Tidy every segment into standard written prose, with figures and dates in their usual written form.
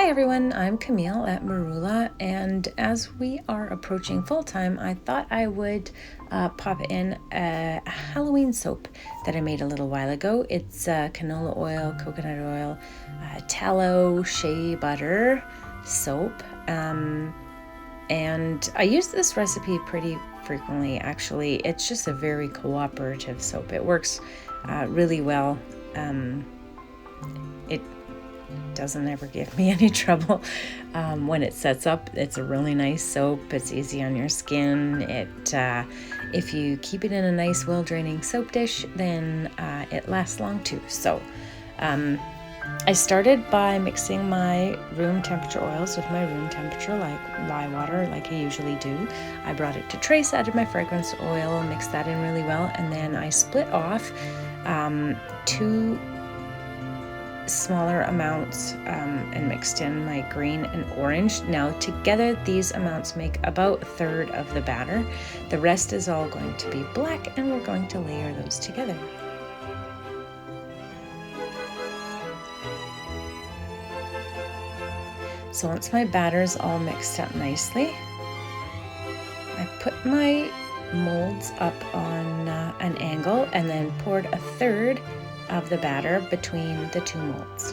Hi everyone, I'm Camille at Merula, and as we are approaching full time, I thought I would pop in a Halloween soap that I made a little while ago. It's canola oil, coconut oil, tallow, shea butter soap, and I use this recipe pretty frequently. Actually, it's just a very cooperative soap. It works really well. It doesn't ever give me any trouble when it sets up. It's a really nice soap. It's easy on your skin. If you keep it in a nice, well-draining soap dish, then it lasts long too. So I started by mixing my room temperature oils with my room temperature lye water, like I usually do. I brought it to trace, added my fragrance oil, mixed that in really well, and then I split off 2 smaller amounts and mixed in my green and orange. Now together these amounts make about a third of the batter. The rest is all going to be black, and we're going to layer those together. So once my batter's all mixed up nicely, I put my molds up on an angle and then poured a third of the batter between the 2 molds.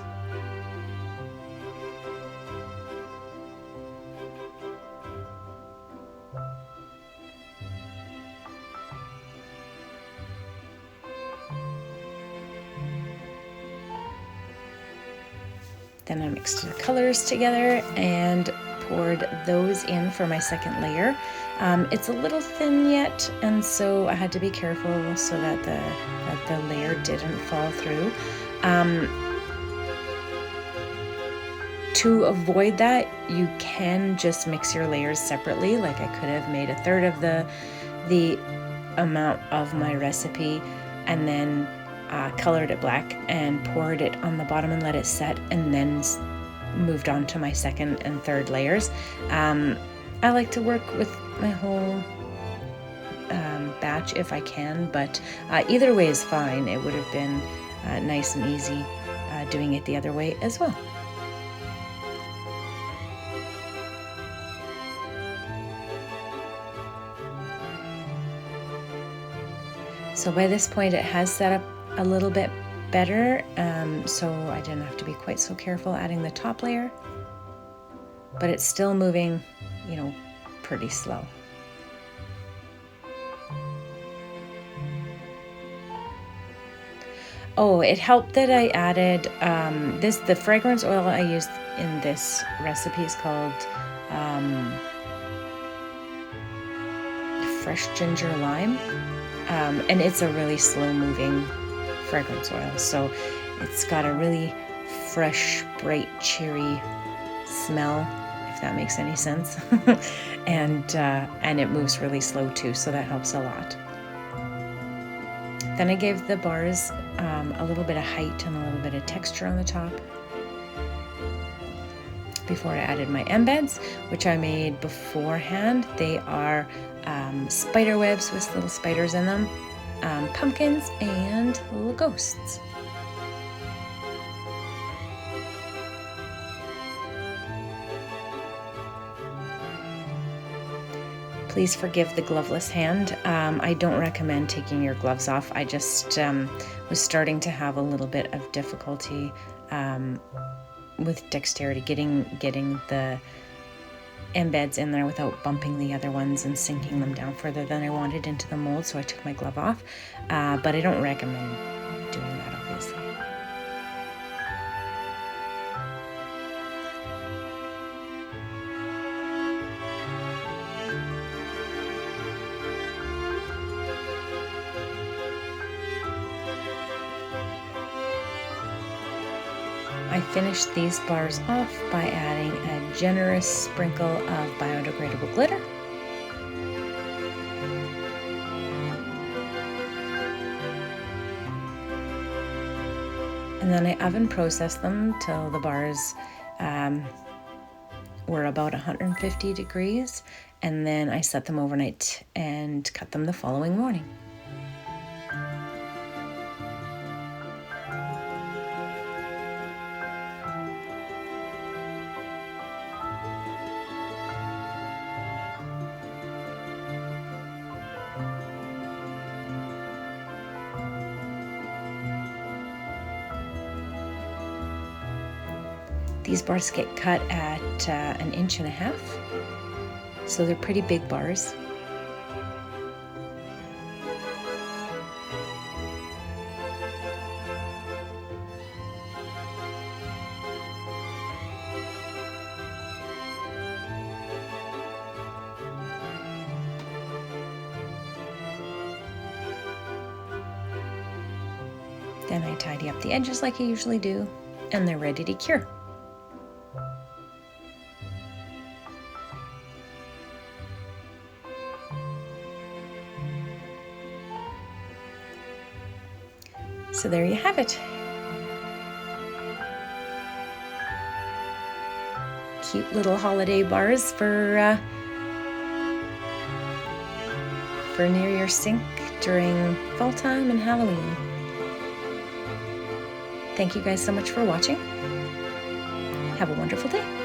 Then I mixed the colors together and poured those in for my second layer. It's a little thin yet, and so I had to be careful so that the layer didn't fall through. To avoid that, you can just mix your layers separately. Like I could have made a third of the amount of my recipe and then colored it black and poured it on the bottom and let it set, and then moved on to my second and third layers. I like to work with my whole batch if I can, but either way is fine. It would have been nice and easy doing it the other way as well. So by this point it has set up a little bit better, so I didn't have to be quite so careful adding the top layer, but it's still moving, pretty slow. Oh, it helped that I added the fragrance oil I used in this recipe is called Fresh Ginger Lime, and it's a really slow moving fragrance oil, so it's got a really fresh, bright, cheery smell, if that makes any sense. and it moves really slow too, so that helps a lot. Then I gave the bars a little bit of height and a little bit of texture on the top before I added my embeds, which I made beforehand. They are spider webs with little spiders in them, pumpkins, and little ghosts. Please forgive the gloveless hand. I don't recommend taking your gloves off. I just was starting to have a little bit of difficulty with dexterity, getting the embeds in there without bumping the other ones and sinking them down further than I wanted into the mold, so I took my glove off. But I don't recommend doing that, obviously. I finished these bars off by adding a generous sprinkle of biodegradable glitter. And then I oven processed them till the bars were about 150 degrees, and then I set them overnight and cut them the following morning. These bars get cut at 1.5 inches, so they're pretty big bars. Then I tidy up the edges like I usually do, and they're ready to cure. So there you have it. Cute little holiday bars for near your sink during fall time and Halloween. Thank you guys so much for watching. Have a wonderful day.